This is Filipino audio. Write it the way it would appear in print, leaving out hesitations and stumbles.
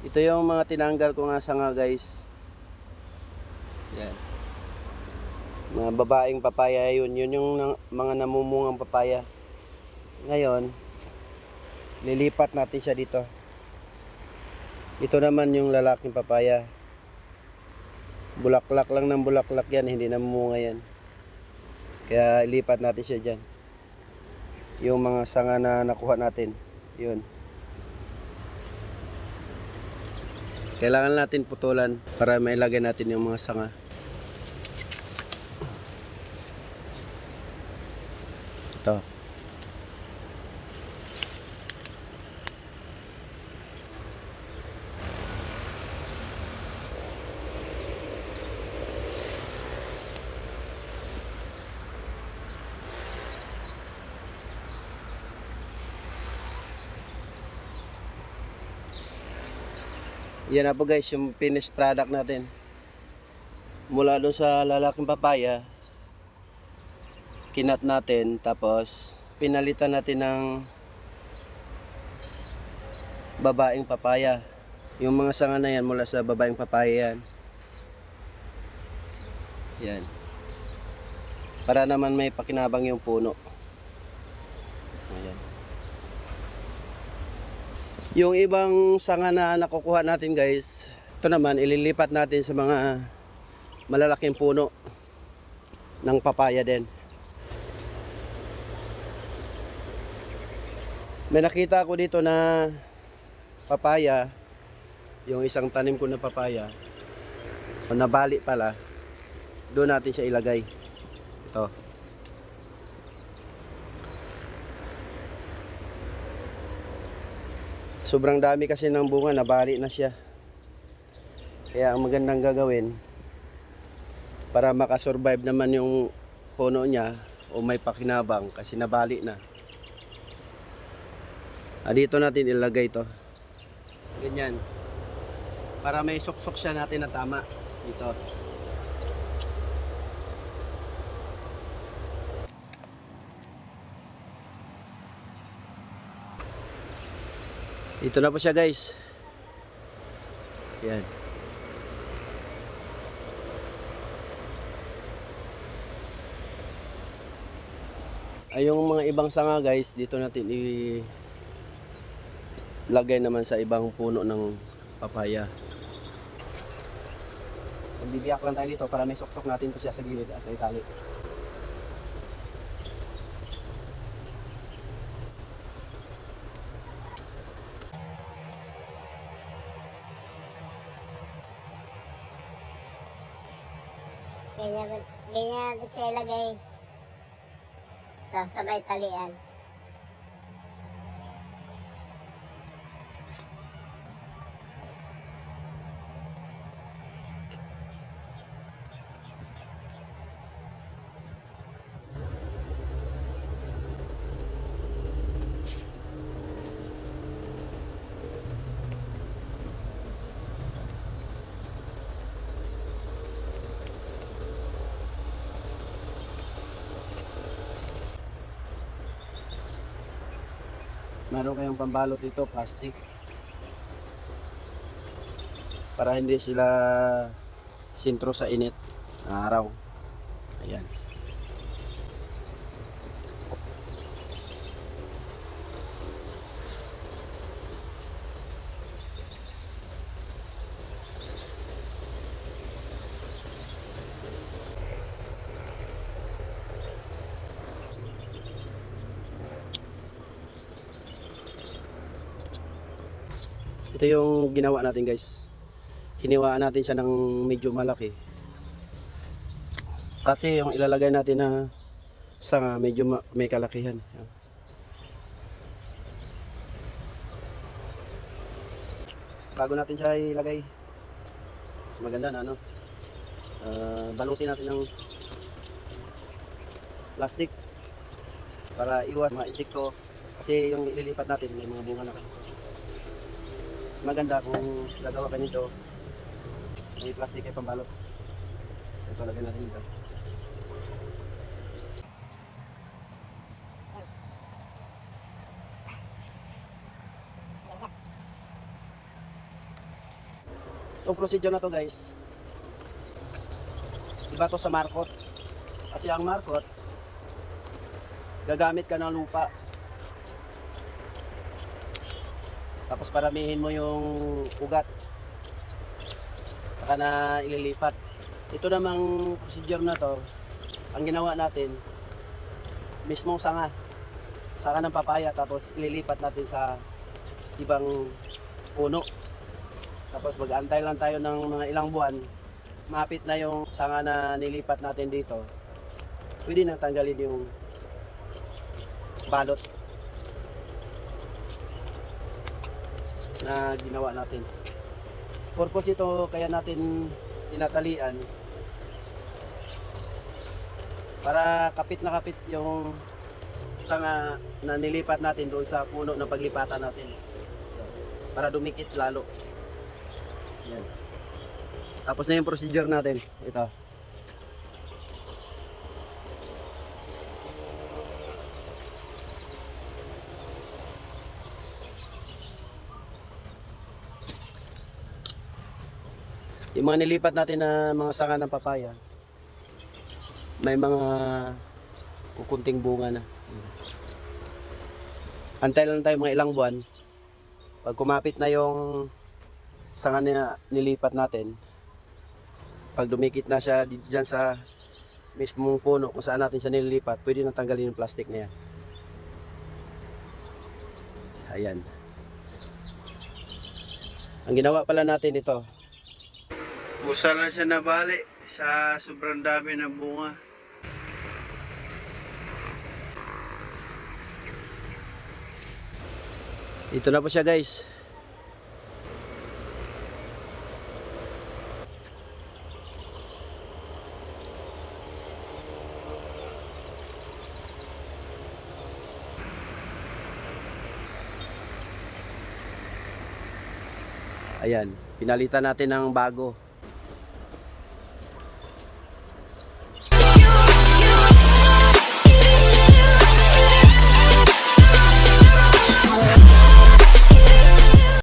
Ito yung mga tinanggal ko nga sanga guys. Yan. Mga babaeng papaya yun. Yun yung mga namumungang papaya. Ngayon, lilipat natin siya dito. Ito naman yung lalaking papaya. Bulaklak lang ng bulaklak yan. Hindi namumunga yan. Kaya ilipat natin siya dyan. Yung mga sanga na nakuha natin. Yun. Kailangan natin putulan para mailagay natin yung mga sanga. Ito. Yan na po guys, yung finished product natin. Mula doon sa lalaking papaya, kinat natin, tapos pinalitan natin ng babaeng papaya. Yung mga sanga na yan mula sa babaeng papaya yan. Yan. Para naman may pakinabang yung puno. Ayan. Yung ibang sanga na nakukuha natin guys, ito naman ililipat natin sa mga malalaking puno ng papaya din. May nakita ko dito na papaya, yung isang tanim ko na papaya, nabali pala. Doon natin siya ilagay. Ito. Sobrang dami kasi ng bunga, nabali na siya. Kaya ang magandang gagawin para makasurvive naman yung puno niya o may pakinabang kasi nabali na. Dito natin ilagay ito. Ganyan. Para may suksok siya natin na tama. Dito. Dito na po siya guys. Yan. Ay yung mga ibang sanga guys, dito natin ilagay naman sa ibang puno ng papaya. Magbibiyak lang tayo dito para may suksok natin to siya sa gilid at may tali. Ganyan siya ilagay. Ito, sabay talian. Meron kayong pambalot dito, plastic. Para hindi sila sintro sa init ng araw. Ayan. Ito yung ginawa natin guys. Hiniwaan natin siya ng medyo malaki. Kasi yung ilalagay natin na sanga medyo may kalakihan. Bago natin siya ilagay, mas maganda na ano, balutin natin ng plastic para iwas mga insekto. Kasi yung ililipat natin may mga bunga na. Maganda kung gagawa ka nito, may plastic ay pambalot. Ito lagyan natin dito. Itong procedure na to guys, iba to sa markot. Kasi ang markot, gagamit ka ng lupa. Tapos paramihin mo yung ugat. Saka na ililipat. Ito namang procedure na to, ang ginawa natin, mismong sanga ng papaya, tapos ililipat natin sa ibang puno. Tapos mag-aantay lang tayo ng mga ilang buwan, mapit na yung sanga na nilipat natin dito. Pwede nang tanggalin yung balot na ginawa natin. Purpose ito kaya natin tinatalian para kapit na kapit yung sanga na nilipat natin doon sa puno na paglipatan natin, para dumikit lalo. Yan. Tapos na yung procedure natin. Ito. Yung mga nilipat natin na mga sanga ng papaya, may mga kukunting bunga na. Antay lang tayo mga ilang buwan. Pag kumapit na yung sanga na nilipat natin, pag dumikit na siya dyan sa mismong puno kung saan natin siya nililipat, pwede nang tanggalin yung plastic na yan. Ayan. Ang ginawa pala natin ito, Busa na siya nabali sa sobrang dami ng bunga. ito na po siya guys. Ayan, pinalitan natin ng bago.